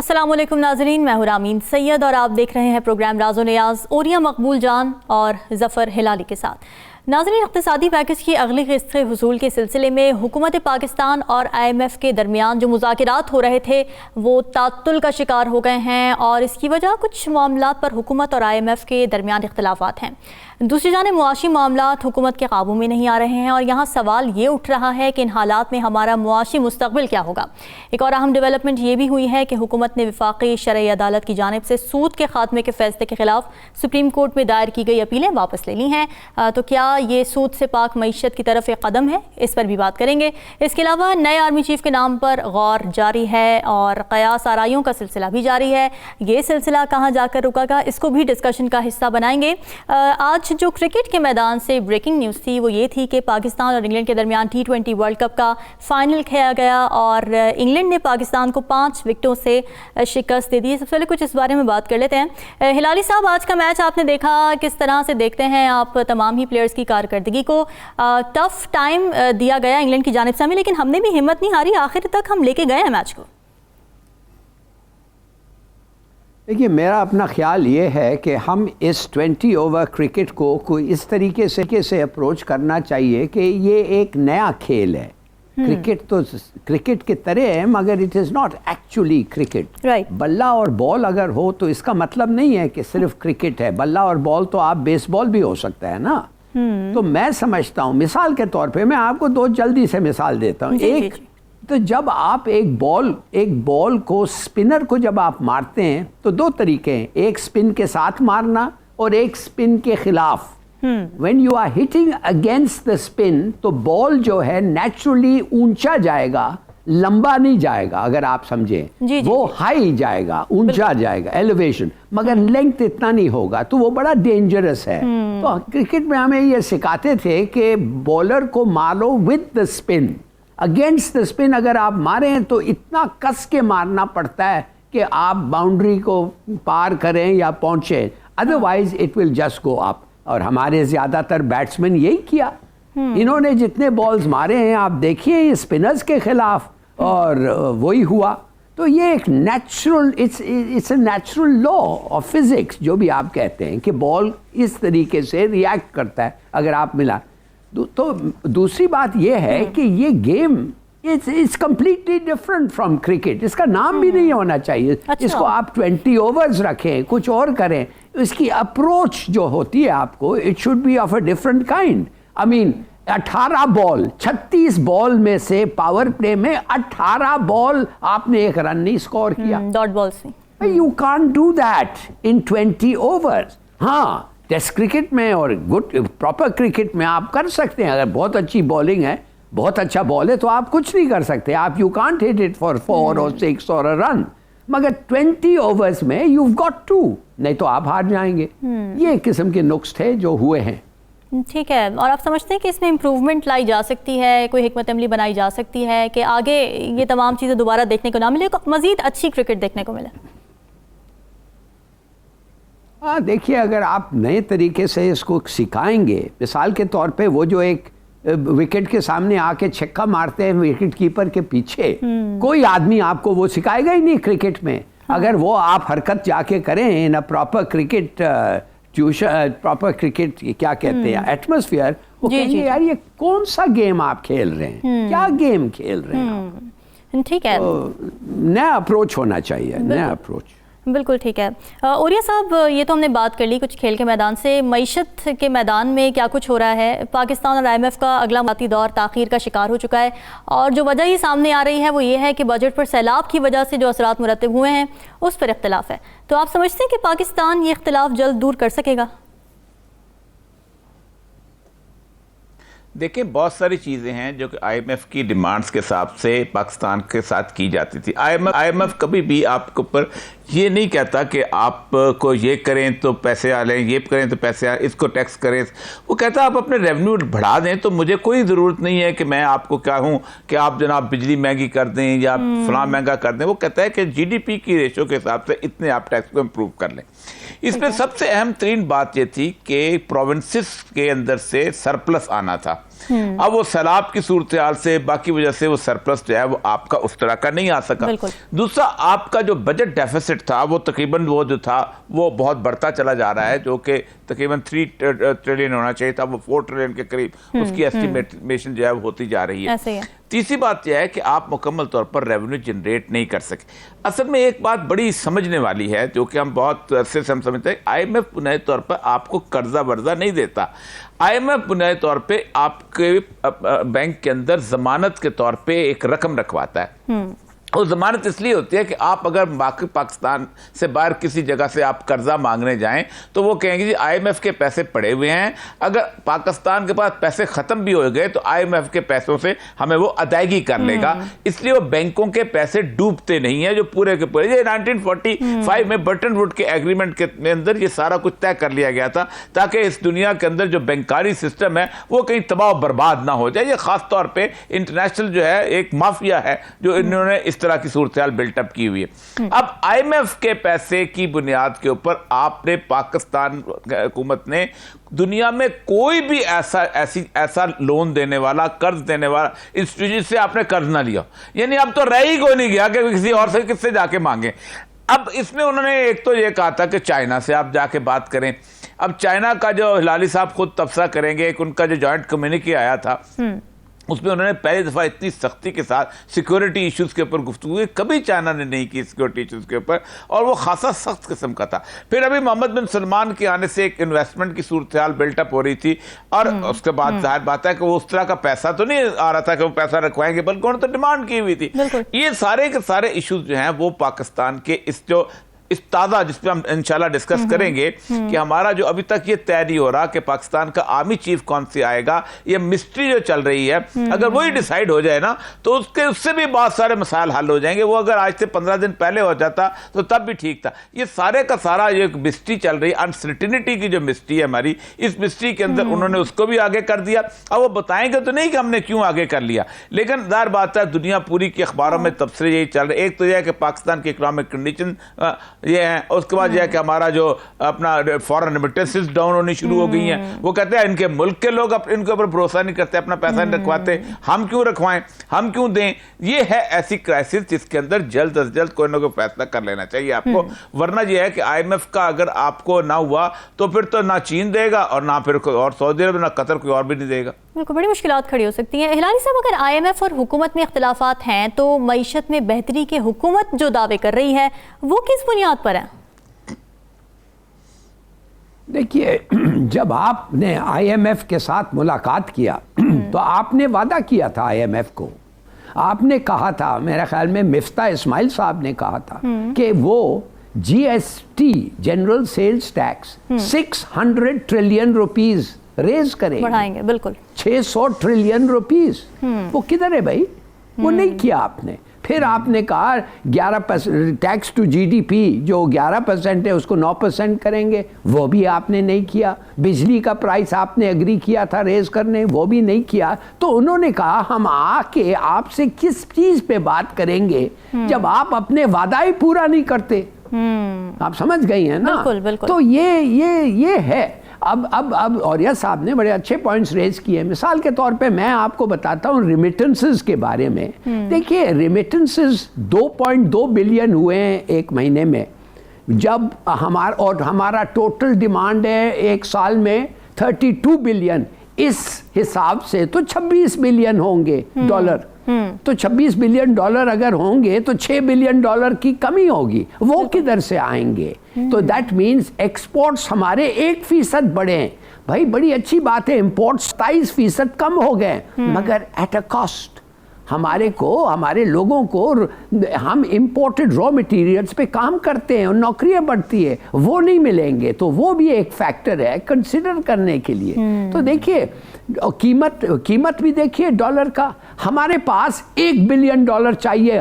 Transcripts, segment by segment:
अस्सलाम वालेकुम नाज़रीन, मैं हूं रामीन सैयद और आप देख रहे हैं प्रोग्राम राज़ो नियाज़ ओरिया मकबूल जान और ज़फ़र हिलाली के साथ। नाज़रीन, इक़्तिसादी पैकेज की अगली किस्त हुसूल के सिलसिले में हुकूमत पाकिस्तान और IMF के दरमियान जो मुज़ाकरात हो रहे थे वो तात्तुल का शिकार हो गए हैं और इसकी वजह कुछ मामलात पर हुकूमत और IMF के दरमियान इख्तलाफात हैं। दूसरी जानिब मुआशी मामलात हुकूमत के काबू में नहीं आ रहे हैं और यहाँ सवाल ये उठ रहा है कि इन हालात में हमारा मुआशी मुस्तक़बिल क्या होगा। एक और अहम डेवलपमेंट ये भी हुई है कि हुकूमत ने वफाकी शरई अदालत की जानिब से सूद के खात्मे के फैसले के खिलाफ सुप्रीम कोर्ट में दायर की गई अपीलें वापस ले ली हैं। तो क्या ये सूद से पाक मईशत की तरफ एक कदम है, इस पर भी बात करेंगे। इसके अलावा नए आर्मी चीफ के नाम पर गौर जारी है और क़यास आराइयों का सिलसिला भी जारी है। ये सिलसिला कहाँ जाकर रुकेगा, इसको भी डिस्कशन का हिस्सा बनाएंगे। आज जो क्रिकेट के मैदान से ब्रेकिंग न्यूज़ थी वो ये थी कि पाकिस्तान और इंग्लैंड के दरमियान T20 वर्ल्ड कप का फाइनल खेला गया और इंग्लैंड ने पाकिस्तान को 5 विकेटों से शिकस्त दे दी। सबसे पहले कुछ इस बारे में बात कर लेते हैं। हिलाली साहब, आज का मैच आपने देखा, किस तरह से देखते हैं आप तमाम ही प्लेयर्स की कारकर्दगी को? टफ टाइम दिया गया इंग्लैंड की जानिब से हमें, लेकिन हमने भी हिम्मत नहीं हारी, आखिर तक हम लेके गए हैं मैच को। देखिए, मेरा अपना ख्याल ये है कि हम इस 20 ओवर क्रिकेट को कोई इस तरीके से अप्रोच करना चाहिए कि ये एक नया खेल है। क्रिकेट तो क्रिकेट के तरह है मगर it is not actually cricket. बल्ला और बॉल अगर हो तो इसका मतलब नहीं है कि सिर्फ क्रिकेट है। बल्ला और बॉल तो आप बेसबॉल भी हो सकता है ना। तो मैं समझता हूँ, मिसाल के तौर पे मैं आपको 2 जल्दी से मिसाल देता हूँ। एक तो जब आप एक बॉल को स्पिनर को जब आप मारते हैं तो 2 तरीके हैं, एक स्पिन के साथ मारना और एक स्पिन के खिलाफ। When you are hitting against the spin तो बॉल जो है नेचुरली ऊंचा जाएगा, लंबा नहीं जाएगा। अगर आप समझें वो हाई जाएगा, ऊंचा जाएगा, एलिवेशन, मगर लेंथ इतना नहीं होगा, तो वो बड़ा डेंजरस है। तो क्रिकेट में हमें ये सिखाते थे कि बॉलर को मारो with the spin, against the spin अगर आप मारें तो इतना कस के मारना पड़ता है कि आप बाउंड्री को पार करें या पहुंचे, otherwise it will just go up. और हमारे ज़्यादातर बैट्समैन यही किया। इन्होंने जितने बॉल्स मारे हैं आप देखिए स्पिनर्स के खिलाफ, और वही हुआ। तो ये एक natural, it's a natural law of physics जो भी आप कहते हैं कि बॉल इस तरीके से रिएक्ट करता है अगर आप मिला तो। दूसरी बात यह है कि ये game it's completely different from cricket. इसका नाम भी नहीं होना चाहिए। इसको आप 20 ओवर्स रखें, कुछ और करें। इसकी अप्रोच जो होती है आपको, it should be of a different kind. I mean 18 ball, 36 ball में से पावर प्ले में 18 बॉल आपने एक रन नहीं स्कोर किया, डॉट बॉल से। You can't do that in 20 overs. हाँ, टेस्ट क्रिकेट में और गुड प्रॉपर क्रिकेट में आप कर सकते हैं। अगर बहुत अच्छी बॉलिंग है, बहुत अच्छा बॉल है, तो आप कुछ नहीं कर सकते। आप you can't hit it for 4 और 6 और अ रन, मगर 20 ओवर्स में यू गॉट 2, नहीं तो आप हार जाएंगे। ये किस्म के नुक्स थे जो हुए हैं। ठीक है, और आप समझते हैं कि इसमें इम्प्रूवमेंट लाई जा सकती है, कोई हिकमत अमली बनाई जा सकती है कि आगे ये तमाम चीज़ें दोबारा देखने को ना मिले, मज़ीद अच्छी क्रिकेट देखने को मिले? हाँ, देखिए, अगर आप नए तरीके से इसको सिखाएंगे, मिसाल के तौर पे वो जो एक विकेट के सामने आके छक्का मारते हैं विकेट कीपर के पीछे, कोई आदमी आपको वो सिखाएगा ही नहीं क्रिकेट में। अगर वो आप हरकत जाके करें in a proper cricket tuition, proper cricket क्या कहते हैं, एटमॉस्फेयर, वो कहेंगे यार ये कौन सा गेम आप खेल रहे हैं, क्या गेम खेल रहे हैं। ठीक है, नया अप्रोच होना चाहिए, नया अप्रोच। बिल्कुल ठीक है। ओरिया साहब, ये तो हमने बात कर ली कुछ खेल के मैदान से, मईशत के मैदान में क्या कुछ हो रहा है? पाकिस्तान और IMF का अगला माती दौर ताख़ीर का शिकार हो चुका है और जो वजह ही सामने आ रही है वो ये है कि बजट पर सैलाब की वजह से जो असरात मुरतब हुए हैं उस पर इख्तलाफ है। तो आप समझते हैं कि पाकिस्तान ये इख्तलाफ जल्द दूर कर सकेगा? देखिए, बहुत सारी चीज़ें हैं जो कि IMF की डिमांड्स के हिसाब से पाकिस्तान के साथ की जाती थी। IMF कभी भी आपके ऊपर ये नहीं कहता कि आपको ये करें तो पैसे आ लें, ये करें तो पैसे आ, इसको टैक्स करें। वो कहता है आप अपने रेवेन्यू बढ़ा दें तो मुझे कोई ज़रूरत नहीं है कि मैं आपको क्या हूँ कि आप जनाब बिजली महंगी कर दें या फलां महंगा कर दें। वो कहता है कि GDP की रेशो के हिसाब से इतने आप टैक्स को इम्प्रूव कर लें। इसमें सबसे अहम तरीन बात ये थी कि प्रोविंसेस के अंदर से सरप्लस आना था। अब वो सैलाब की सूरत हाल से बाकी वजह से वो सरप्लस जो है वो आपका उस तरह का नहीं आ सका। दूसरा, आपका जो बजट डेफिसिट था वो तकरीबन वो जो था वो बहुत बढ़ता चला जा रहा है, जो कि तकरीबन 3 ट्रिलियन होना चाहिए था, वो 4 ट्रिलियन के करीब उसकी एस्टिमेशन जो है वो होती जा रही है। तीसरी बात यह है कि आप मुकम्मल तौर पर रेवेन्यू जनरेट नहीं कर सके। असल में एक बात बड़ी समझने वाली है जो कि हम बहुत अरसे से हम समझते हैं, IMF बुनियादी तौर पर आपको कर्जा वर्जा नहीं देता। IMF बुनियादी तौर पे आपके बैंक के अंदर जमानत के तौर पे एक रकम रखवाता है। और जमानत इसलिए होती है कि आप अगर बाकी पाकिस्तान से बाहर किसी जगह से आप कर्जा मांगने जाएं तो वो कहेंगे जी IMF के पैसे पड़े हुए हैं, अगर पाकिस्तान के पास पैसे खत्म भी हो गए तो IMF के पैसों से हमें वो अदायगी कर लेगा। इसलिए वो बैंकों के पैसे डूबते नहीं है, जो पूरे के पूरे। ये 1945 में बटन वुड के एग्रीमेंट के अंदर ये सारा कुछ तय कर लिया गया था ताकि इस दुनिया के अंदर जो बैंकारी सिस्टम है वो कहीं तबाह बर्बाद ना हो जाए। ये खास तौर पर इंटरनेशनल जो है एक माफिया है जो इन्होंने इस तरह की सूरत हाल बिल्टअप की हुई है। अब IMF के पैसे की बुनियाद के ऊपर आपने पाकिस्तान हुकूमत ने दुनिया में कोई भी ऐसा लोन देने वाला, कर्ज देने वाला इंस्टीट्यूशन से आपने कर्ज ना लिया, यानी अब तो रह ही कोई नहीं गया कि किसी और से किससे जाके मांगे। अब इसमें उन्होंने एक तो ये कहा था कि चाइना से आप जाके बात करें। अब चाइना का जो हिलाली साहब खुद तबसरा करेंगे, एक उनका जो जॉइंट कम्युनिके आया था उसमें उन्होंने पहली दफा इतनी सख्ती के साथ सिक्योरिटी इश्यूज के ऊपर गुफ्तगू की, कभी चाइना ने नहीं की सिक्योरिटी इश्यूज के ऊपर, और वो खासा सख्त किस्म का था। फिर अभी मोहम्मद बिन सलमान के आने से एक इन्वेस्टमेंट की सूरत हाल बिल्टअप हो रही थी, और उसके बाद जाहिर बात है कि वो उस तरह का पैसा तो नहीं आ रहा था कि वो पैसा रखवाएंगे, बल्कि उन्होंने तो डिमांड की हुई थी। ये सारे के सारे इश्यूज जो हैं वो पाकिस्तान के इस ताज़ा, जिस पे हम इंशाल्लाह डिस्कस करेंगे कि हमारा जो अभी तक ये तय नहीं हो रहा कि पाकिस्तान का आर्मी चीफ कौन सी आएगा, ये मिस्ट्री जो चल रही है, अगर वही डिसाइड हो जाए ना तो उससे भी बहुत सारे मसाइल हल हो जाएंगे। वो अगर आज से 15 दिन पहले हो जाता तो तब भी ठीक था। ये सारे का सारा ये मिस्ट्री चल रही है, अनसर्टिनिटी की जो मिस्ट्री है हमारी, इस मिस्ट्री के अंदर उन्होंने उसको भी आगे कर दिया। अब वो बताएंगे तो नहीं कि हमने क्यों आगे कर लिया, लेकिन जाहिर बात है दुनिया पूरी की अखबारों में तबसरे यही चल रहे। एक तो यह है कि पाकिस्तान की इकोनॉमिक कंडीशन ये है, उसके बाद यह है कि हमारा जो अपना फॉरेन रेमिटेंसेस डाउन होनी शुरू हो गई हैं। वो कहते हैं इनके मुल्क के लोग इनके ऊपर भरोसा नहीं करते, अपना पैसा नहीं रखवाते, हम क्यों रखवाएं, हम क्यों दें। ये है ऐसी क्राइसिस जिसके अंदर जल्द अज जल्द कोई ना कोई फैसला कर लेना चाहिए आपको, वरना यह है कि IMF का अगर आपको ना हुआ तो फिर तो ना चीन देगा और ना फिर कोई और सऊदी अरब, ना कतर, कोई और भी नहीं देगा। बिल्कुल, बड़ी मुश्किलात खड़ी हो सकती हैं। हिलाली साहब, अगर IMF और हुकूमत में इख्तिलाफात हैं तो मईशत में बेहतरी के हुकूमत जो दावे कर रही है वो किस बुनियाद पर है? देखिए, जब आपने IMF के साथ मुलाकात किया तो आपने वादा किया था IMF को, आपने कहा था, मेरे ख्याल में मिफ्ता इस्माइल साहब ने कहा था कि वो GST general sales tax 600 trillion rupees raise करेंगे, बढ़ाएंगे। बिल्कुल 600 ट्रिलियन रुपीस, वो किधर है भाई? वो नहीं किया आपने। फिर आपने कहा 11% टैक्स टू GDP जो 11% है उसको 9% करेंगे, वो भी आपने नहीं किया। बिजली का प्राइस आपने एग्री किया था रेज करने, वो भी नहीं किया। तो उन्होंने कहा हम आके आपसे किस चीज पे बात करेंगे जब आप अपने वादा ही पूरा नहीं करते। आप समझ गई हैं ना? बिल्कुल, बिल्कुल। तो ये है। अब औरिया साहब ने बड़े अच्छे पॉइंट्स रेज किए। मिसाल के तौर पे मैं आपको बताता हूँ रेमिटेंसेस के बारे में। देखिए, रेमिटेंसेस 2.2 बिलियन हुए हैं एक महीने में, जब हमारा टोटल डिमांड है एक साल में 32 बिलियन। इस हिसाब से तो 26 बिलियन होंगे डॉलर। तो 26 बिलियन डॉलर अगर होंगे तो 6 बिलियन डॉलर की कमी होगी, वो किधर से आएंगे? तो दैट मीन्स एक्सपोर्ट्स हमारे 1% बढ़े हैं। भाई बड़ी अच्छी बात है, इंपोर्ट्स 27% कम हो गए, मगर एट अ कॉस्ट। हमारे लोगों को, हम इंपोर्टेड रॉ मटेरियल्स पे काम करते हैं और नौकरियां बढ़ती है, वो नहीं मिलेंगे। तो वो भी एक फैक्टर है कंसिडर करने के लिए। तो देखिए, कीमत भी देखिए डॉलर का, हमारे पास $1 बिलियन चाहिए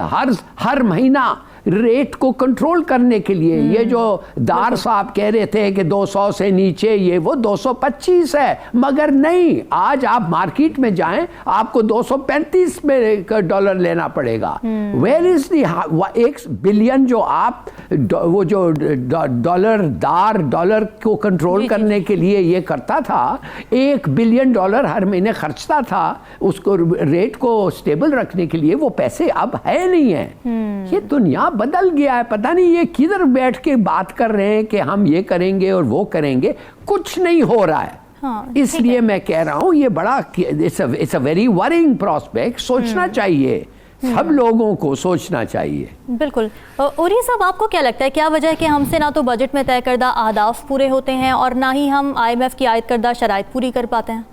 हर महीना रेट को कंट्रोल करने के लिए। ये जो दार साहब कह रहे थे कि 200 से नीचे ये वो 225 है, मगर नहीं, आज आप मार्केट में जाएं आपको 235 में डॉलर लेना पड़ेगा। वेयर इज दी 1 बिलियन जो आप वो जो डॉलर को कंट्रोल करने के लिए ये करता था, $1 बिलियन हर महीने खर्चता था उसको रेट को स्टेबल रखने के लिए, वो पैसे अब है नहीं है। ये दुनिया बदल गया है, पता नहीं ये किधर बैठ के बात कर रहे हैं कि हम ये करेंगे और वो करेंगे, कुछ नहीं हो रहा है। हाँ, इसलिए मैं कह रहा हूं ये बड़ा it's a very worrying prospect. सोचना चाहिए, सब लोगों को सोचना चाहिए। बिल्कुल। ओरिया साहब, आपको क्या लगता है क्या वजह है कि हमसे ना तो बजट में तय करदा अहदाफ पूरे होते हैं और ना ही हम IMF की आयत करदा शराइत पूरी कर पाते हैं?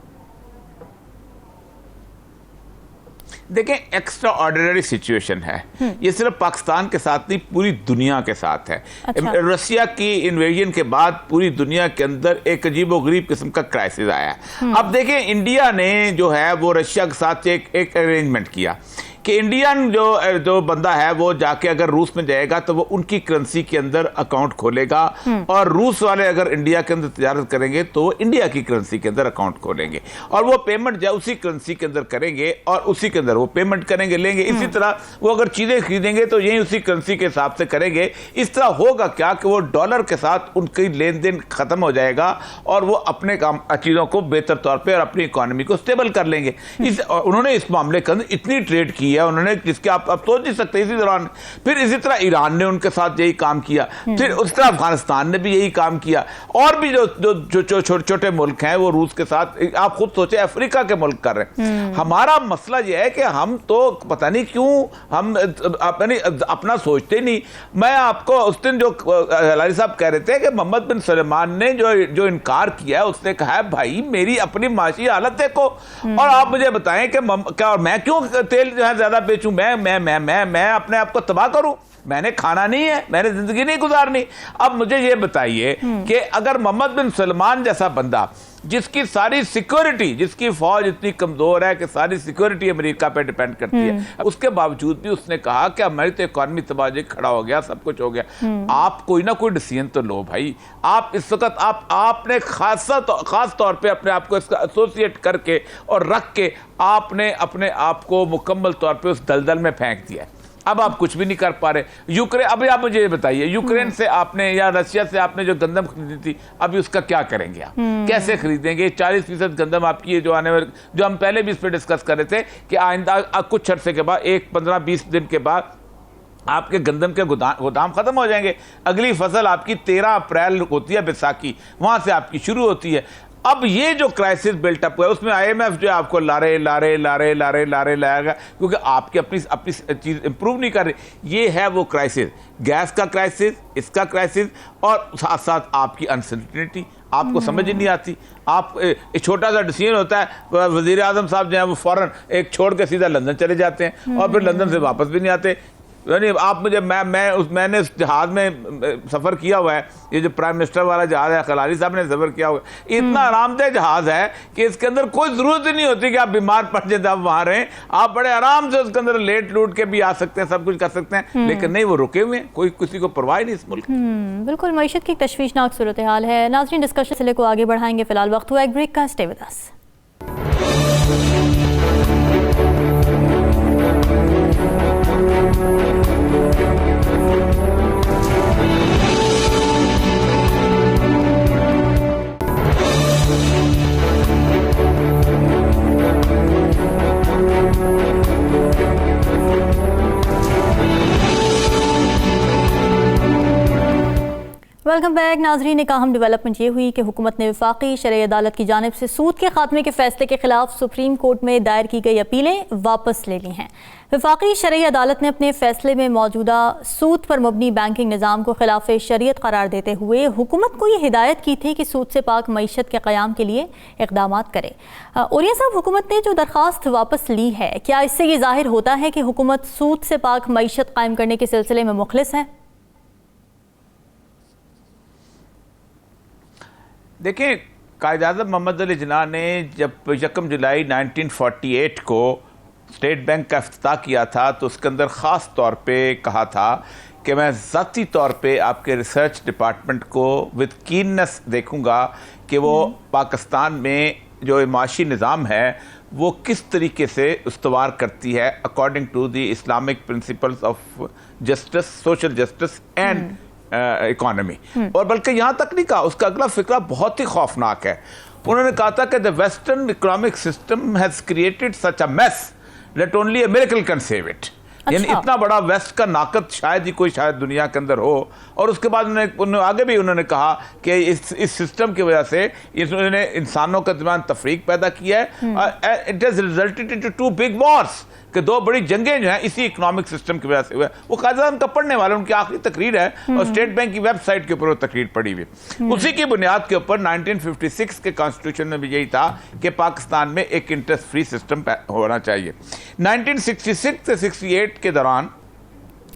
देखें, एक्स्ट्रा ऑर्डिनरी सिचुएशन है ये, सिर्फ पाकिस्तान के साथ नहीं पूरी दुनिया के साथ है। अच्छा। रशिया की इन्वेजन के बाद पूरी दुनिया के अंदर एक अजीबोगरीब किस्म का क्राइसिस आया है। अब देखें, इंडिया ने जो है वो रशिया के साथ एक अरेंजमेंट किया कि इंडियन जो बंदा है वो जाके अगर रूस में जाएगा तो वो उनकी करेंसी के अंदर अकाउंट खोलेगा, और रूस वाले अगर इंडिया के अंदर तजारत करेंगे तो वो इंडिया की करेंसी के अंदर अकाउंट खोलेंगे और वो पेमेंट जो उसी करेंसी के अंदर करेंगे और उसी के अंदर वो पेमेंट करेंगे, लेंगे। इसी तरह वो अगर चीजें खरीदेंगे तो यही उसी करेंसी के हिसाब से करेंगे। इस तरह होगा क्या कि वो डॉलर के साथ उनकी लेन देन खत्म हो जाएगा और वो अपने काम चीजों को बेहतर तौर पर और अपनी इकोनॉमी को स्टेबल कर लेंगे। उन्होंने इस मामले के अंदर इतनी ट्रेड की है उन्होंने, जिसके आप सोच नहीं सकते। इसी दौरान फिर इसी तरह ईरान ने उनके साथ यही काम किया, फिर उस तरह अफगानिस्तान ने भी यही काम किया, और भी जो छोटे छोटे मुल्क हैं वो रूस के साथ, आप खुद सोचे अफ्रीका के मुल्क कर रहे हैं। हमारा मसला यह है कि हम तो पता नहीं क्यों हम अपना सोचते नहीं। मैं आपको उस दिन जो हलाली साहब कह रहे थे कि मोहम्मद बिन सलमान ने जो इनकार किया है, उसने कहा है भाई मेरी अपनी माशी हालत देखो और आप मुझे बताएं कि क्या मैं क्यों तेल जो है ज्यादा बेचूं, मैं अपने आप को तबाह करूं? मैंने खाना नहीं है, मैंने जिंदगी नहीं गुजारनी। अब मुझे ये बताइए कि अगर मोहम्मद बिन सलमान जैसा बंदा, जिसकी सारी सिक्योरिटी, जिसकी फौज इतनी कमजोर है कि सारी सिक्योरिटी अमेरिका पे डिपेंड करती है, उसके बावजूद भी उसने कहा कि हमारी तो इकॉनमी तबाही खड़ा हो गया, सब कुछ हो गया, आप कोई ना कोई डिसीजन तो लो भाई। आप इस वक्त आपने खास तौर पे अपने आप को इसका एसोसिएट करके और रख के आपने अपने आप को मुकम्मल तौर पे उस दलदल में फेंक दिया। अब आप कुछ भी नहीं कर पा रहे। यूक्रेन, अभी आप मुझे ये बताइए, यूक्रेन से आपने या रशिया से आपने जो गंदम खरीदी थी, अभी उसका क्या करेंगे आप? कैसे खरीदेंगे? 40% गंदम आपकी है जो आने वाले, जो हम पहले भी इस पर डिस्कस कर रहे थे कि आइंदा कुछ अरसे के बाद, 15-20 दिन के बाद आपके गंदम के गोदाम खत्म हो जाएंगे। अगली फसल आपकी 13 अप्रैल होती है, बैसाखी, वहां से आपकी शुरू होती है। अब ये जो क्राइसिस बिल्टअप हुआ है उसमें IMF जो है आपको लाएगा, क्योंकि आपकी अपनी चीज इंप्रूव नहीं कर रही। ये है वो क्राइसिस, गैस का क्राइसिस, इसका क्राइसिस, और साथ साथ आपकी अनसर्टेनिटी आपको समझ ही नहीं आती। आप एक छोटा सा डिसीजन होता है, वजीर आजम साहब जो है वो फौरन एक छोड़ के सीधा लंदन चले जाते हैं और फिर लंदन से वापस भी नहीं आते। यानी आप मुझे मैंने उस जहाज में सफ़र किया हुआ है, ये जो प्राइम मिनिस्टर वाला जहाज है, खलाली साहब ने सफ़र किया हुआ है, इतना आरामदेह जहाज है कि इसके अंदर कोई ज़रूरत ही नहीं होती कि आप बीमार पड़ जाए आप वहाँ रहें। आप बड़े आराम से उसके अंदर लेट लूट के भी आ सकते हैं, सब कुछ कर सकते हैं, लेकिन नहीं, वो रुके हुए हैं, कोई किसी को परवाह नहीं इस मुल्क। बिल्कुल, मईशत की तशवीशनाक सूरत हाल है। नाज़रीन, डिस्कशन सिलसिले को आगे बढ़ाएंगे, फिलहाल वक्त हुआ एक ब्रेक का। Stay with us. Welcome back. नाजरीन, एक अहम डेवलपमेंट ये हुई कि हुकूमत ने वफाकी शरई अदालत की जानिब से सूद के खात्मे के फैसले के खिलाफ सुप्रीम कोर्ट में दायर की गई अपीलें वापस ले ली हैं। वफाकी शरई अदालत ने अपने फैसले में मौजूदा सूद पर मबनी बैंकिंग निज़ाम को खिलाफ शरीयत करार देते हुए हुकूमत को ये हिदायत की थी कि सूद से पाक मईशत के क़याम के लिए इक़दाम करे। ओरिया साहब, हुकूमत ने जो दरख्वास्त वापस ली है, क्या इससे ये ज़ाहिर होता है कि हुकूमत सूद से पाक मईशत कायम करने के सिलसिले में मुखलिस है? देखिए, कायद-ए-आज़म मोहम्मद अली जिन्ना ने जब 1 जुलाई 1948 को स्टेट बैंक का इफ्तिताह किया था तो उसके अंदर ख़ास तौर पे कहा था कि मैं ज़ाती तौर पे आपके रिसर्च डिपार्टमेंट को विद कीननेस देखूंगा कि वो पाकिस्तान में जो माशी निज़ाम है वो किस तरीके से उस्तवार करती है according to the Islamic principles of justice, social justice and economy. और बल्कि यहाँ तक नहीं कहा, उसका अगला फिक्रा बहुत ही खौफनाक है। उन्होंने कहा था कि the western economic system has created such a mess that only a miracle can save it. यानी इतना बड़ा वेस्ट का नाकद शायद ही कोई शायद दुनिया के अंदर हो। और उसके बाद उन्होंने आगे भी उन्होंने कहा कि इस सिस्टम की वजह से इन्होंने इंसानों के दरमियान तफरीक पैदा किया है। It has resulted into 2 big Wars, कि 2 बड़ी जंगें जो हैं इसी इकोनॉमिक सिस्टम की वजह से हुआ। वो कायदान का पढ़ने वाले, उनकी आखिरी तकरीर है और स्टेट बैंक की वेबसाइट के ऊपर वो तकरीर पड़ी हुई। उसी की बुनियाद के ऊपर 1956 के कॉन्स्टिट्यूशन में भी यही था कि पाकिस्तान में एक इंटरेस्ट फ्री सिस्टम होना चाहिए। 1966 से 68 के दौरान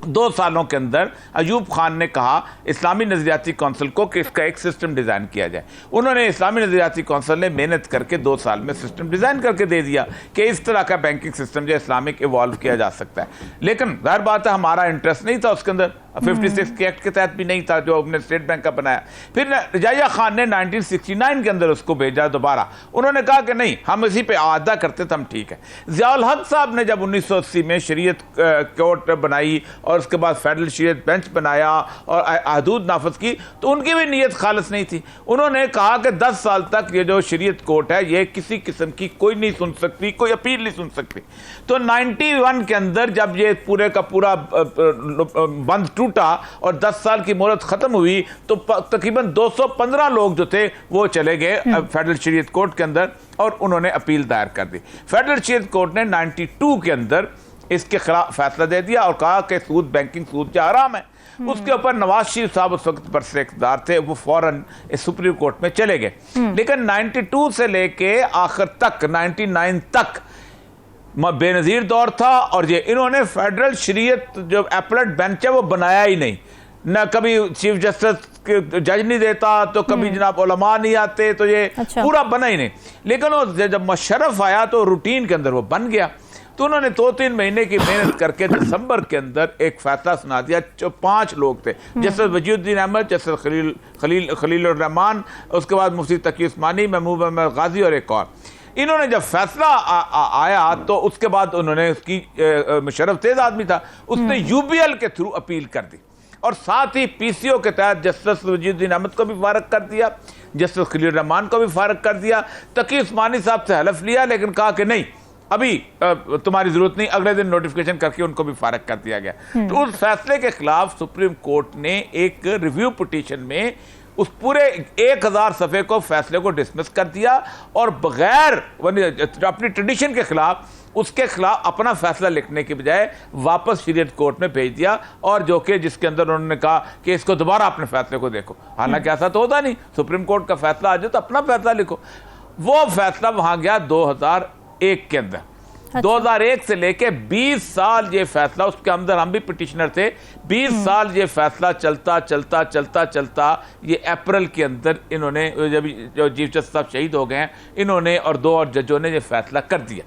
2 सालों के अंदर अयूब खान ने कहा इस्लामी नज़रियाती कौंसिल को कि इसका एक सिस्टम डिज़ाइन किया जाए। उन्होंने इस्लामी नज़रियाती कौंसिल ने मेहनत करके 2 साल में सिस्टम डिज़ाइन करके दे दिया कि इस तरह का बैंकिंग सिस्टम जो इस्लामिक इवॉल्व किया जा सकता है। लेकिन जाहिर बात है हमारा इंटरेस्ट नहीं था उसके अंदर, 56 के एक्ट के तहत भी नहीं था जो हमने स्टेट बैंक का बनाया। फिर रजाइया खान ने 1969 के अंदर उसको भेजा दोबारा। उन्होंने कहा कि नहीं, हम इसी पे आदा करते थे, हम ठीक है। ज़ियाउल हक साहब ने जब 1980 में शरीयत कोर्ट बनाई और उसके बाद फेडरल शरीयत बेंच बनाया और हदूद नाफज की, तो उनकी भी नीयत खालिस नहीं थी। उन्होंने कहा कि 10 साल तक ये जो शरीयत कोर्ट है ये किसी किस्म की कोई नहीं सुन सकती, कोई अपील नहीं सुन सकती। तो 91 के अंदर जब ये पूरे का पूरा बंद टूटा और 10 साल की मोहलत खत्म हुई तो तकरीबन 215 लोग जो थे वो चले गए फेडरल शरीयत कोर्ट के अंदर और उन्होंने अपील दायर कर दी। फेडरल शरीयत कोर्ट ने 92 के अंदर इसके खिलाफ फैसला दे दिया और कहा कि सूद, बैंकिंग सूद जो हराम है। उसके ऊपर नवाज शरीफ साहब उस वक्त बरसर इक़्तिदार थे, वो फौरन सुप्रीम कोर्ट में चले गए। लेकिन 92 से लेके आखिर तक 99 तक बेनज़ीर दौर था और ये इन्होंने फेडरल शरीयत जो अपीलेट बेंच है वो बनाया ही नहीं। न कभी चीफ जस्टिस जज नहीं देता, तो कभी जनाब उलमा नहीं आते, तो ये पूरा बना ही नहीं। लेकिन वो जब मुशर्रफ आया तो रूटीन के अंदर वो बन गया। तो उन्होंने 2-3 महीने की मेहनत करके दिसंबर के अंदर एक फैसला सुना दिया। जो 5 लोग थे, जस्टिस वजीउद्दीन अहमद, जस्टिस खलील रहमान, उसके बाद मुफ्ती तकी उस्मानी, महबूब अहमद गाजी और एक और। इन्होंने जब फैसला आया तो उसके बाद उन्होंने उसकी मुशर्रफ तेज आदमी था, उसने यूबीएल के थ्रू अपील कर दी और साथ ही पीसीओ के तहत जस्टिस वजीउद्दीन अहमद को भी फारग कर दिया, जस्टिस खलील रहमान को भी फारग कर दिया। तकी उस्मानी साहब से हलफ लिया लेकिन कहा कि नहीं, अभी तुम्हारी जरूरत नहीं। अगले दिन नोटिफिकेशन करके उनको भी फारग कर दिया गया। तो उस फैसले के खिलाफ सुप्रीम कोर्ट ने एक रिव्यू पिटीशन में उस पूरे 1000 सफ़े को फैसले को डिसमिस कर दिया और बगैर अपनी ट्रेडिशन के खिलाफ उसके खिलाफ अपना फैसला लिखने के बजाय वापस शरीयत कोर्ट में भेज दिया, और जो कि जिसके अंदर उन्होंने कहा कि इसको दोबारा अपने फैसले को देखो। हालांकि ऐसा तो होता नहीं, सुप्रीम कोर्ट का फैसला आ जाए तो अपना फैसला लिखो। वो फैसला वहां गया 2001 के अंदर। 2001 से लेके 20 साल ये फैसला, उसके अंदर हम भी पिटिशनर थे, 20 साल ये फैसला चलता ये अप्रैल के अंदर इन्होंने, जब जो चीफ जस्टिस साहब शहीद हो गए हैं, इन्होंने और 2 और जजों ने ये फैसला कर दिया।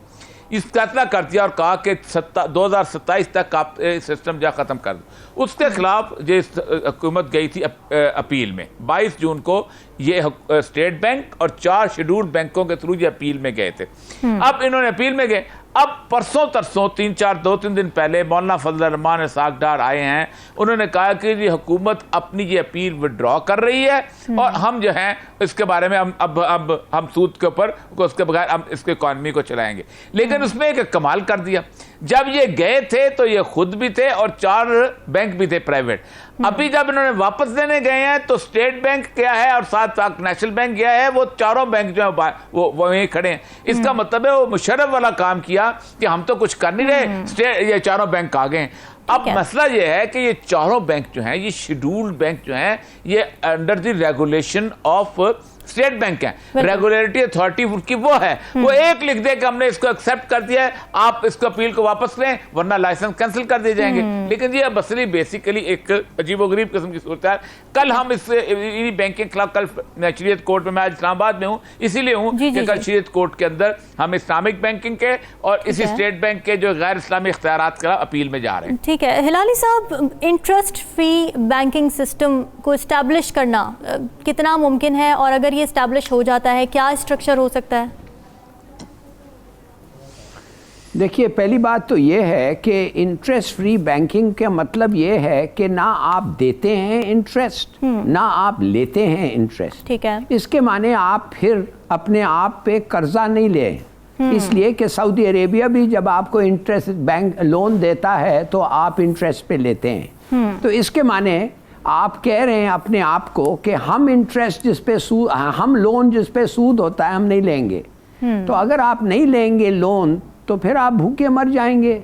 इस फैसला कर दिया और कहा कि 2027 तक आप सिस्टम जा ख़त्म कर दो। उसके खिलाफ ये हुकूमत गई थी अपील में। 22 जून को ये स्टेट बैंक और 4 शेड्यूल्ड बैंकों के थ्रू ये अपील में गए थे। अब इन्होंने अपील में गए, अब परसों तरसों 2-3 दिन पहले मौलाना फजल रहमान इसाक डार आए हैं। उन्होंने कहा कि ये हुकूमत अपनी ये अपील विड्रॉ कर रही है और हम जो हैं इसके बारे में हम सूद के ऊपर उसके बगैर हम इसके इकॉनमी को चलाएंगे। लेकिन उसमें एक कमाल कर दिया, जब ये गए थे तो ये खुद भी थे और 4 बैंक भी थे प्राइवेट। अभी जब इन्होंने वापस देने गए हैं तो स्टेट बैंक क्या है और साथ नेशनल बैंक गया है, वो चारों बैंक जो है वो वहीं खड़े हैं। इसका मतलब है वो मुशर्रफ वाला काम किया कि हम तो कुछ कर नहीं रहे, ये चारों बैंक आ गए। अब मसला ये है कि ये चारों बैंक जो हैं, ये शेड्यूल्ड बैंक जो हैं, ये under the regulation of state bank है, रेगुलेटरी अथॉरिटी की वो है, वो एक लिख दे कि हमने इसको एक्सेप्ट कर दिया है, आप इसको अपील को वापस लें वरना लाइसेंस कैंसिल कर दिए जाएंगे। लेकिन ये बसली बेसिकली एक अजीबोगरीब किस्म की सूरत है। कल हम इस बैंकिंग के खिलाफ, कल शरीयत कोर्ट में, मैं आज इस्लामाबाद में हूँ इसीलिए हूँ कि कल शरीयत कोर्ट के अंदर हम इस्लामिक बैंकिंग के और इसी स्टेट बैंक के जो गैर इस्लामी इख्तियारात का अपील में जा रहे हैं। ठीक है हिलाली साहब, इंटरेस्ट फ्री बैंकिंग सिस्टम को इस्टेब्लिश करना कितना मुमकिन है, और अगर ये इस्टेब्लिश हो जाता है क्या स्ट्रक्चर हो सकता है? देखिए, पहली बात तो ये है कि इंटरेस्ट फ्री बैंकिंग का मतलब ये है कि ना आप देते हैं इंटरेस्ट ना आप लेते हैं इंटरेस्ट। ठीक है, इसके माने आप फिर अपने आप पे कर्जा नहीं लें। इसलिए कि सऊदी अरेबिया भी जब आपको इंटरेस्ट बैंक लोन देता है तो आप इंटरेस्ट पे लेते हैं। तो इसके माने आप कह रहे हैं अपने आप को कि हम इंटरेस्ट जिस पे सूद, हम लोन जिस पे सूद होता है हम नहीं लेंगे। तो अगर आप नहीं लेंगे लोन तो फिर आप भूखे मर जाएंगे।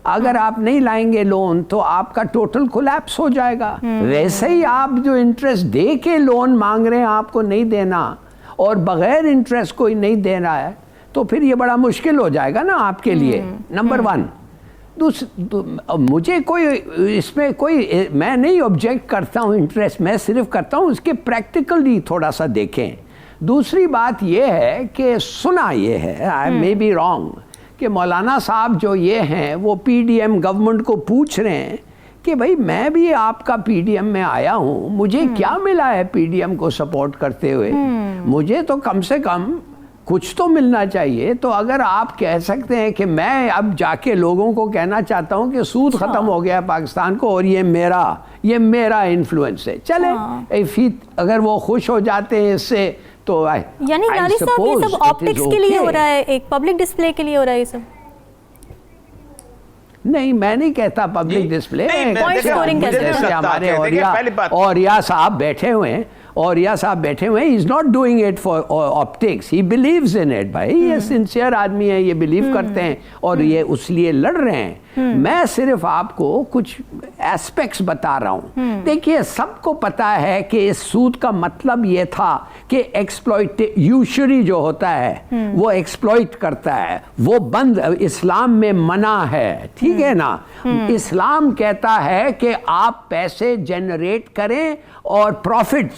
अगर आप नहीं लाएंगे लोन तो आपका टोटल कोलैप्स हो जाएगा। वैसे ही आप जो इंटरेस्ट दे के लोन मांग रहे हैं आपको नहीं देना और बगैर इंटरेस्ट कोई नहीं देना है तो फिर ये बड़ा मुश्किल हो जाएगा ना आपके लिए। Number one. मुझे कोई इसमें कोई, मैं नहीं ऑब्जेक्ट करता हूँ इंटरेस्ट, मैं सिर्फ करता हूँ उसके प्रैक्टिकली थोड़ा सा देखें। दूसरी बात ये है कि सुना ये है, आई मे बी रॉन्ग, कि मौलाना साहब जो ये हैं वो पीडीएम गवर्नमेंट को पूछ रहे हैं कि भाई मैं भी आपका पीडीएम में आया हूँ, मुझे क्या मिला है पीडीएम को सपोर्ट करते हुए, मुझे तो कम से कम कुछ तो मिलना चाहिए। तो अगर आप कह सकते हैं कि मैं अब जाके लोगों को कहना चाहता हूं कि सूद खत्म हो गया पाकिस्तान को और ये मेरा इन्फ्लुएंस है, चले अगर वो खुश हो जाते हैं इससे तो यानी हिलाली साहब ये सब ऑप्टिक्स के लिए हो रहा है, एक पब्लिक डिस्प्ले के लिए हो रहा है ये सब? नहीं, मैं नहीं कहता पब्लिक डिस्प्ले। हमारे औरिया साहब बैठे हुए हैं, औरिया साहब बैठे हुए हैं, he is not doing it for optics, he believes in it. भाई ये सिंसियर आदमी है, ये बिलीव करते हैं और ये उस लिए लड़ रहे हैं। मैं सिर्फ आपको कुछ एस्पेक्ट्स बता रहा हूं। देखिए, सबको पता है कि इस सूद का मतलब ये था कि यूशरी जो होता है वो एक्सप्लॉइट करता है, वो बंद इस्लाम में मना है। ठीक है ना? इस्लाम कहता है कि आप पैसे जनरेट करें और प्रॉफिट,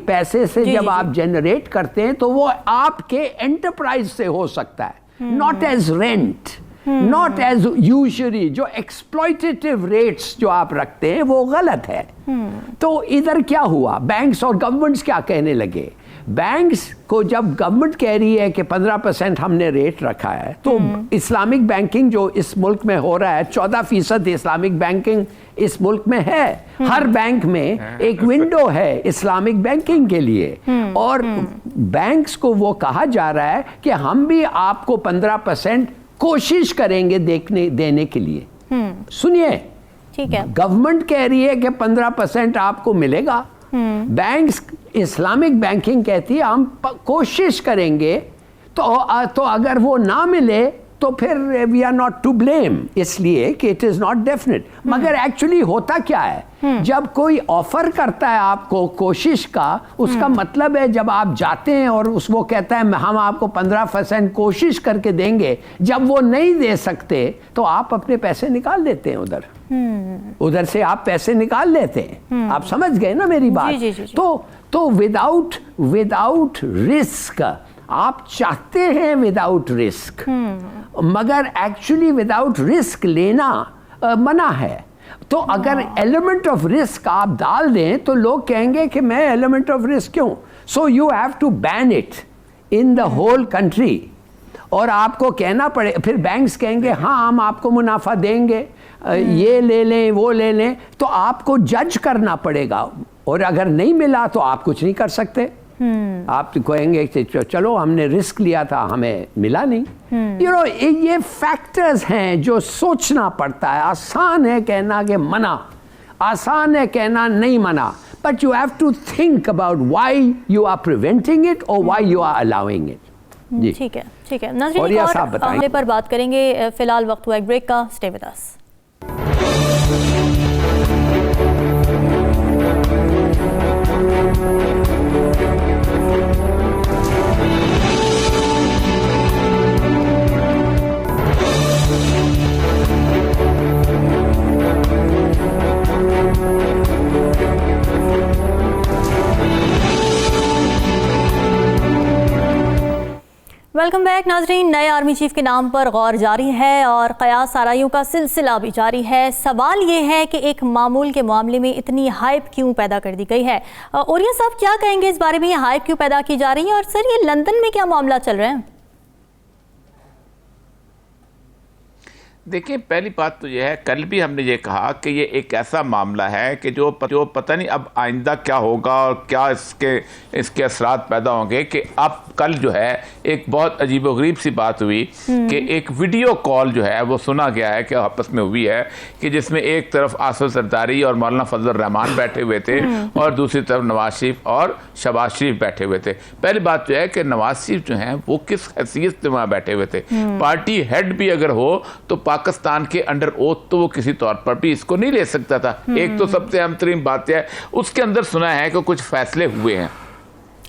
पैसे से जब आप जनरेट करते हैं तो वो आपके एंटरप्राइज से हो सकता है, not as rent, not as usury. जो एक्सप्लॉइटेटिव रेट्स जो आप रखते हैं वो गलत है। तो इधर क्या हुआ, बैंक्स और गवर्नमेंट्स क्या कहने लगे? बैंक्स को जब गवर्नमेंट कह रही है कि 15% हमने रेट रखा है, तो इस्लामिक बैंकिंग जो इस मुल्क में हो रहा है, 14% इस्लामिक बैंकिंग इस मुल्क में है। हर बैंक में एक विंडो है इस्लामिक बैंकिंग के लिए, और बैंक्स को वो कहा जा रहा है कि हम भी आपको 15% कोशिश करेंगे देने के लिए। सुनिए, ठीक है, गवर्नमेंट कह रही है कि 15% आपको मिलेगा, बैंक्स, इस्लामिक बैंकिंग कहती है हम कोशिश करेंगे, तो अगर वो ना मिले तो फिर we are not to blame, इसलिए कि इट इज नॉट डेफिनेट। मगर एक्चुअली होता क्या है, जब कोई ऑफर करता है आपको कोशिश का, उसका मतलब है जब आप जाते हैं और वो कहता है हम आपको 15% कोशिश करके देंगे, जब वो नहीं दे सकते तो आप अपने पैसे निकाल लेते हैं उधर से आप पैसे निकाल लेते हैं। आप समझ गए ना मेरी बात? जी, जी, जी। तो विदाउट रिस्क आप चाहते हैं विदाउट रिस्क, मगर एक्चुअली विदाउट रिस्क लेना मना है। तो अगर एलिमेंट ऑफ रिस्क आप डाल दें तो लोग कहेंगे कि मैं एलिमेंट ऑफ रिस्क क्यों, so you have to ban it in the whole country. और आपको कहना पड़े, फिर बैंक्स कहेंगे हाँ हम आपको मुनाफा देंगे, ये ले लें वो ले लें, तो आपको जज करना पड़ेगा, और अगर नहीं मिला तो आप कुछ नहीं कर सकते। आप कहेंगे चलो हमने रिस्क लिया था, हमें मिला नहीं। ये फैक्टर्स हैं जो सोचना पड़ता है। आसान है कहना कि मना, आसान है कहना नहीं मना, but you have to think about why you are preventing it और why you are allowing it. ठीक है, ठीक है नाज़रीन, और मामले पर बात करेंगे। फिलहाल वक्त हुआ एक ब्रेक का, stay with us. Welcome back नाजरीन। नए आर्मी चीफ के नाम पर गौर जारी है और कयास आराइयों का सिलसिला भी जारी है। सवाल ये है कि एक मामूल के मामले में इतनी हाइप क्यों पैदा कर दी गई है। ओरिया साहब क्या कहेंगे इस बारे में, ये हाइप क्यों पैदा की जा रही है और सर ये लंदन में क्या मामला चल रहा है? देखिए, पहली बात तो यह है, कल भी हमने ये कहा कि ये एक ऐसा मामला है कि जो पता नहीं अब आइंदा क्या होगा और क्या इसके असरात पैदा होंगे। कि अब कल जो है एक बहुत अजीबोगरीब सी बात हुई कि एक वीडियो कॉल जो है वो सुना गया है कि आपस में हुई है कि जिसमें एक तरफ आसिफ जरदारी और मौलाना फजल रहमान बैठे हुए थे और दूसरी तरफ नवाज शरीफ और शहबाज शरीफ बैठे हुए थे। पहली बात तो है कि नवाज शरीफ जो हैं वो किस हैसियत से वहाँ बैठे हुए थे। पार्टी हेड भी अगर हो तो पाकिस्तान के अंडर ओथ तो वो किसी तौर पर भी इसको नहीं ले सकता था। एक तो सबसे अहम तरीन बात है, उसके अंदर सुना है कि कुछ फैसले हुए हैं।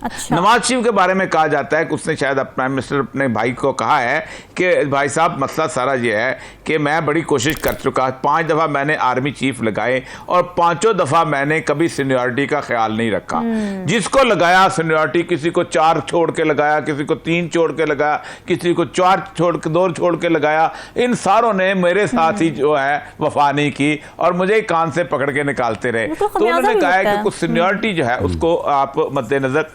अच्छा। नवाज शरीफ के बारे में कहा जाता है कि उसने शायद प्राइम मिनिस्टर अपने भाई को कहा है कि भाई साहब मसला सारा ये है कि मैं बड़ी कोशिश कर चुका, 5 दफ़ा मैंने आर्मी चीफ लगाए और 5 दफ़ा मैंने कभी सीनियरिटी का ख्याल नहीं रखा। जिसको लगाया सीनियरिटी, किसी को 4 छोड़ के लगाया, किसी को 3 छोड़ के लगाया, किसी को 4 छोड़ के 2 छोड़ के लगाया। इन सारों ने मेरे साथ ही जो है वफा नहीं की और मुझे कान से पकड़ के निकालते रहे। तो उन्होंने कहा है कि कुछ सीनियरिटी जो है उसको आप मद्देनजर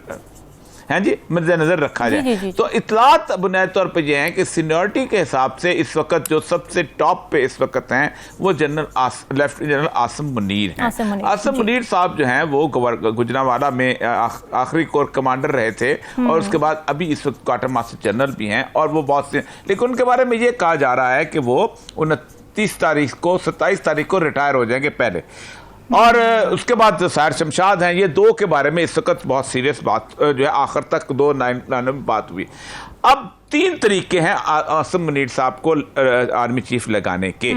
हैं जी, मद्देनजर रखा जाए। तो इतलात बुनियादी तौर पर यह है कि सीनियरिटी के हिसाब से इस वक्त जो सबसे टॉप पे इस वक्त हैं वो लेफ्टिनेंट जनरल आसिम मुनीर हैं। आसिम मुनीर साहब जो हैं वो गुजरांवाला में आखिरी कोर कमांडर रहे थे और उसके बाद अभी इस वक्त क्वार्टर मास्टर जनरल भी हैं और वो बहुत से, लेकिन उनके बारे में ये कहा जा रहा है कि वो 27 तारीख को रिटायर हो जाएंगे पहले। और उसके बाद साहिर शमशाद हैं। ये 2 के बारे में इस वक्त बहुत सीरियस बात जो है आखिर तक 2 में बात हुई। अब 3 तरीके हैं आसिम मुनीर साहब को आर्मी चीफ लगाने के।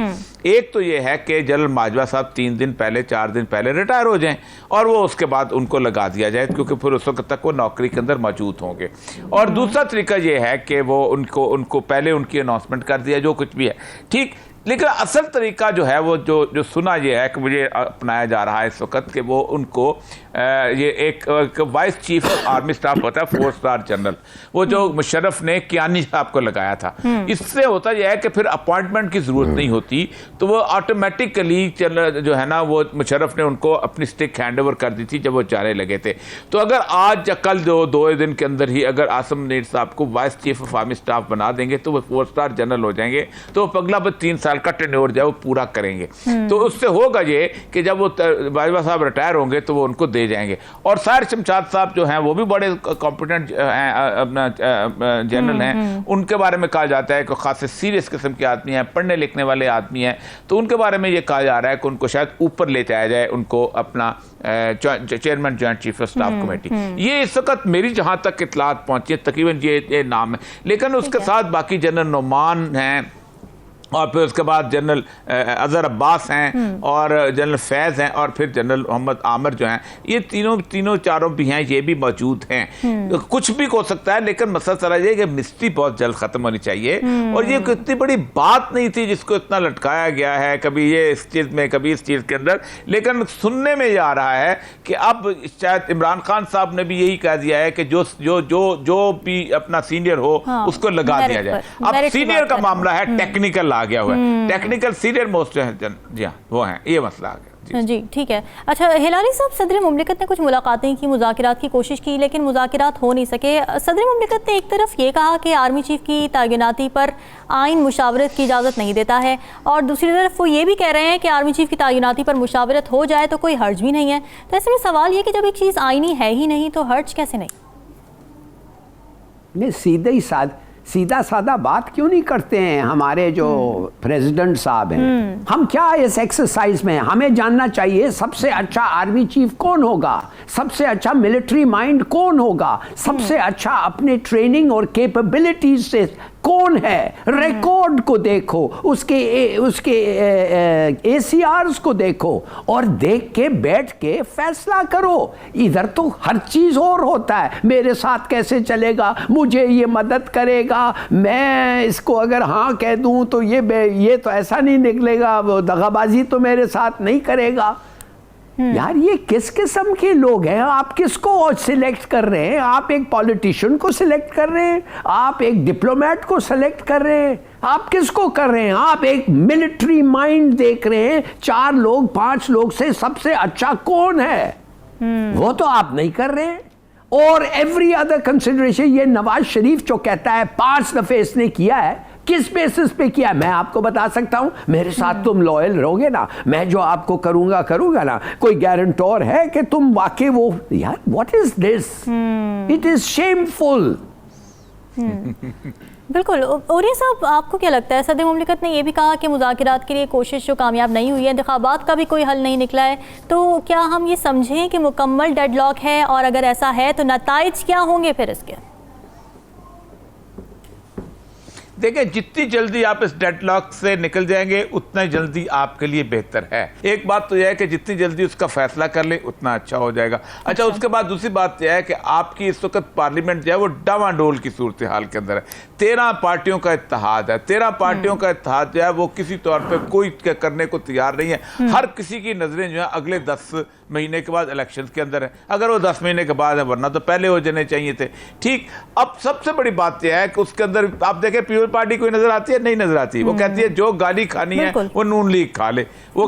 एक तो ये है कि जनरल माजवा साहब 3 दिन पहले 4 दिन पहले रिटायर हो जाएं और वो उसके बाद उनको लगा दिया जाए, क्योंकि फिर उस वक्त तक वो नौकरी के अंदर मौजूद होंगे। और दूसरा तरीका ये है कि वो उनको पहले उनकी अनाउंसमेंट कर दिया, जो कुछ भी है ठीक। लेकिन असल तरीका जो है वो जो सुना ये है कि मुझे अपनाया जा रहा है इस वक्त कि वो उनको ये एक vice chief of army staff होता है 4 स्टार जनरल, वो जो मुशर्रफ ने कियानी साहब को लगाया था। इससे होता यह है कि फिर अपॉइंटमेंट की जरूरत नहीं होती, तो वो ऑटोमेटिकली जो है ना वो मुशर्रफ ने उनको अपनी स्टिक हैंड ओवर कर दी थी जब वो जाने लगे थे। तो अगर आज या कल 2 दिन के अंदर ही अगर आसिम मुनीर साहब को vice chief of army staff बना देंगे तो वो 4 स्टार जनरल हो जाएंगे। तो अगला 3 साल का टेन्योर जो है वो पूरा करेंगे। तो उससे होगा ये कि जब वो बाजवा साहब रिटायर होंगे तो वो उनको दे जाएंगे। और साहिर शमशाद साहब जो हैं वो भी बड़े कॉम्पिटेंट अपना जनरल हैं। उनके बारे में कहा जाता है कि खासे सीरियस किस्म के आदमी हैं, पढ़ने लिखने वाले आदमी हैं। तो उनके बारे में ये कहा जा रहा है कि उनको शायद ऊपर ले जाया जाए, उनको अपना chairman joint chief of staff committee. ये इस वक्त मेरी जहां तक इतलात पहुंची है तकरीबन ये नाम है। लेकिन उसके साथ बाकी जनरल नोमान हैं और फिर उसके बाद जनरल अजहर अब्बास हैं और जनरल फैज़ हैं और फिर जनरल मोहम्मद आमिर जो हैं, ये तीनों चारों भी हैं, ये भी मौजूद हैं। तो कुछ भी हो सकता है, लेकिन मसला सारा ये कि मिस्ट्री बहुत जल्द खत्म होनी चाहिए। और ये इतनी बड़ी बात नहीं थी जिसको इतना लटकाया गया है, कभी ये इस चीज़ में कभी इस चीज़ के अंदर। लेकिन सुनने में ये आ रहा है कि अब शायद इमरान खान साहब ने भी यही कह दिया है कि जो भी अपना सीनियर हो उसको लगा दिया जाए। अब सीनियर का मामला है, टेक्निकल आ गया हुआ है, टेक्निकल सीनियर मोस्ट है जी हाँ वो हैं, ये मसला आ गया जी ठीक है। अच्छा हिलाली साहब, सदर मुमलिकत ने कुछ मुलाकातें की, मुज़ाकरात की कोशिश की, लेकिन मुज़ाकरात हो नहीं सके। सदर मुमलिकत ने एक तरफ ये कहा कि आर्मी चीफ की तैनाती पर आइन मुशावरत की इजाज़त नहीं देता है और दूसरी तरफ वो ये भी कह रहे हैं कि आर्मी चीफ की तैनाती पर मुशावरत हो जाए तो कोई हर्ज भी नहीं है। तो ऐसे में सवाल ये कि जब एक चीज़ आइनी है ही नहीं तो हर्ज कैसे नहीं? सीधा साधा बात क्यों नहीं करते हैं हमारे जो प्रेसिडेंट साहब हैं? हम क्या इस एक्सरसाइज में, हमें जानना चाहिए सबसे अच्छा आर्मी चीफ कौन होगा, सबसे अच्छा मिलिट्री माइंड कौन होगा, सबसे अच्छा अपने ट्रेनिंग और कैपेबिलिटीज से कौन है। रिकॉर्ड को देखो, उसके ACRs को देखो और देख के बैठ के फैसला करो। इधर तो हर चीज और होता है, मेरे साथ कैसे चलेगा, मुझे ये मदद करेगा, मैं इसको अगर हाँ कह दूं तो ये तो ऐसा नहीं निकलेगा, वो दगाबाजी तो मेरे साथ नहीं करेगा। यार ये किस किस्म के लोग हैं? आप किसको सिलेक्ट कर रहे हैं? आप एक पॉलिटिशियन को सिलेक्ट कर रहे हैं? आप एक डिप्लोमेट को सिलेक्ट कर रहे हैं? आप किसको कर रहे हैं? आप एक मिलिट्री माइंड देख रहे हैं, 4 लोग 5 लोग से सबसे अच्छा कौन है, वो तो आप नहीं कर रहे हैं। और एवरी अदर कंसिडरेशन, ये नवाज शरीफ जो कहता है 5 दफे इसने किया है, किस बेसिस पे किया? मैं आपको बता सकता हूं, मेरे साथ तुम लॉयल रहोगे ना, मैं जो आपको करूंगा ना, कोई गारंटर है कि तुम वाकई वो, यार what is this? It is shameful. बिल्कुल। ओरिया साहब, आपको क्या लगता है, सदर मुमलिकत ने यह भी कहा कि मुज़ाकरात के लिए कोशिश जो कामयाब नहीं हुई है, इंतखाबात का भी कोई हल नहीं निकला है, तो क्या हम ये समझें कि मुकम्मल डेडलॉक है? और अगर ऐसा है तो नताइज क्या होंगे फिर इसके? देखिए, जितनी जल्दी आप इस डेडलॉक से निकल जाएंगे उतना जल्दी आपके लिए बेहतर है। एक बात तो यह है कि जितनी जल्दी उसका फैसला कर ले उतना अच्छा हो जाएगा। अच्छा, उसके बाद दूसरी बात यह है कि आपकी इस वक्त पार्लियामेंट जो है वो डावाडोल की सूरत हाल के अंदर है। 13 पार्टियों का इत्तेहाद है। 13 पार्टियों का इत्तेहाद जो है वो किसी तौर पर कोई करने को तैयार नहीं है। हर किसी की नजरें जो है अगले 10 महीने के बाद इलेक्शन के अंदर है। अगर वो 10 महीने के बाद है, वरना तो पहले हो जाने चाहिए थे। ठीक, अब सबसे बड़ी बात यह है कि उसके अंदर आप देखें, पीपल पार्टी कोई नजर आती है? नहीं नजर आती। वो कहती है जो गाली खानी है वो नून लीग खा ले, वो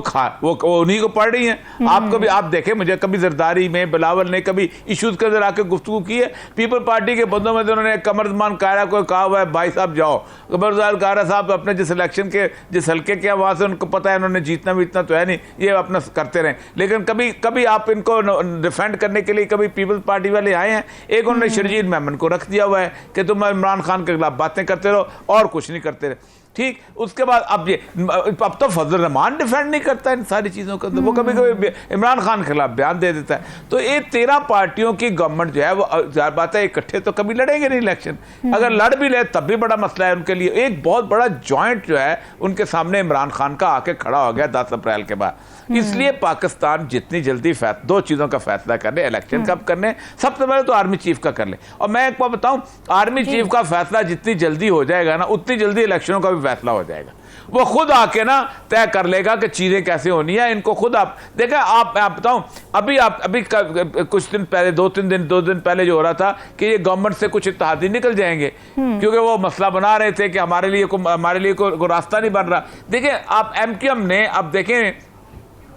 उन्हीं को पढ़ रही है। आप कभी आप देखें, मुझे कभी जरदारी में बिलावल ने कभी इशूज के अंदर आके गुफ्तगू की है? पीपल पार्टी के बंदों में तो उन्होंने कमरजमान कायरा को कहा हुआ है, भाई साहब जाओ। कमरजमान कायरा साहब अपने जिस इलेक्शन के जिस हल्के के वहां से उनको पता है उन्होंने जीतना भी इतना तो है नहीं, ये अपना करते रहे। लेकिन कभी आप इनको डिफेंड करने के लिए कभी पीपल्स पार्टी वाले आए हैं? एक उन्होंने शरजील मेमन को रख दिया हुआ है कि तुम इमरान खान के खिलाफ बातें करते रहो और कुछ नहीं करते रहे। ठीक, उसके बाद अब तो फजल रहमान डिफेंड नहीं करता इन सारी चीज़ों को, वो कभी कभी इमरान खान के खिलाफ बयान दे देता है। तो ये 13 पार्टियों की गवर्नमेंट जो है वो ज़ाहिर बात है इकट्ठे तो कभी लड़ेंगे नहीं इलेक्शन। अगर लड़ भी ले तब भी बड़ा मसला है उनके लिए। एक बहुत बड़ा जॉइंट जो है उनके सामने इमरान खान का आके खड़ा हो गया 10 अप्रैल के बाद। इसलिए पाकिस्तान जितनी जल्दी 2 चीज़ों का फैसला कर ले, इलेक्शन कब करने, सबसे पहले तो आर्मी चीफ का कर ले। और मैं एक बार बताऊं, आर्मी चीफ का फैसला जितनी जल्दी हो जाएगा ना, उतनी जल्दी इलेक्शनों का भी फैसला हो जाएगा। वो खुद आके ना तय कर लेगा कि चीजें कैसे होनी है। इनको खुद आप देखें, आप बताऊं, अभी कुछ दिन पहले 2 दिन पहले जो हो रहा था कि ये गवर्नमेंट से कुछ इत्तेहादी निकल जाएंगे, क्योंकि वो मसला बना रहे थे कि हमारे लिए कोई रास्ता नहीं बन रहा। देखिए, आप MQM ने अब देखें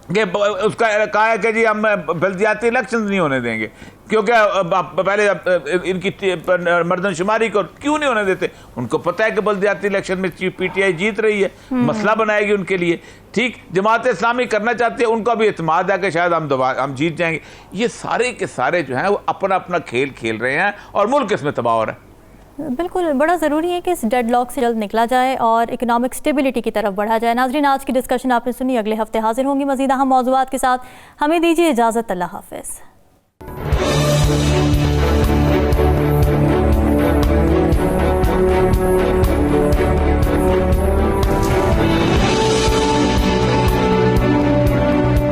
कि उसका कहा है कि जी हम बल्दियाती इलेक्शन नहीं होने देंगे, क्योंकि पहले इनकी मर्दनशुमारी को क्यों नहीं होने देते? उनको पता है कि बल्दियाती इलेक्शन में PTI जीत रही है, मसला बनाएगी उनके लिए। ठीक, जमात इस्लामी करना चाहती है, उनका भी एतमाद है कि शायद हम जीत जाएंगे। ये सारे के सारे जो हैं वो अपना अपना खेल खेल रहे हैं और मुल्क इसमें तबाह हो रहा है। बिल्कुल, बड़ा ज़रूरी है कि इस डेडलॉक से जल्द निकला जाए और इकोनॉमिक स्टेबिलिटी की तरफ बढ़ा जाए। नाज़रीन, आज की डिस्कशन आपने सुनी, अगले हफ्ते हाजिर होंगी मज़ीद अहम मौज़ूआत के साथ। हमें दीजिए इजाज़त, अल्लाह हाफ़िज़।